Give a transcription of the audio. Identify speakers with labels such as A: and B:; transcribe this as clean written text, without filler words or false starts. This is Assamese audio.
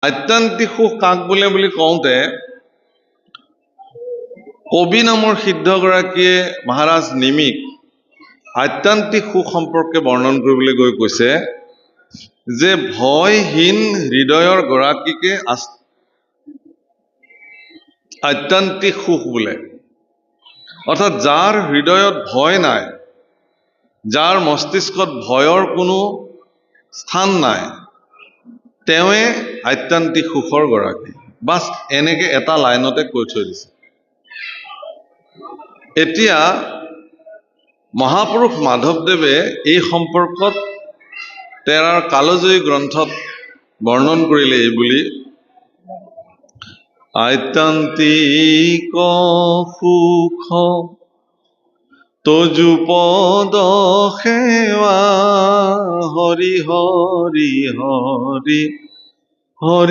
A: আত্যন্তিক সুখ কাক বোলে বুলি কওঁতে কবি নামৰ সিদ্ধগৰাকীয়ে মহাৰাজ নিমিক আত্যন্তিক সুখ সম্পৰ্কে বৰ্ণন কৰিবলৈ গৈ কৈছে যে ভয়হীন হৃদয়ৰ গৰাকীকে আত্যন্তিক সুখ বোলে। অৰ্থাৎ যাৰ হৃদয়ত ভয় নাই, যাৰ মস্তিষ্কত ভয়ৰ কোনো স্থান নাই, তেওঁৱে আত্যন্তিক সুখৰ গৰাকী। বাছ এনেকে এটা লাইনতে কৈ থৈ দিছে। এতিয়া মহাপুৰুষ মাধৱদেৱে এই সম্পৰ্কত তেৰাৰ কালজয়ী গ্ৰন্থত বৰ্ণন কৰিলে এই বুলি, আত্যন্তিক সুখ তজু পদ সেৱা হৰি হৰি হৰি হৰি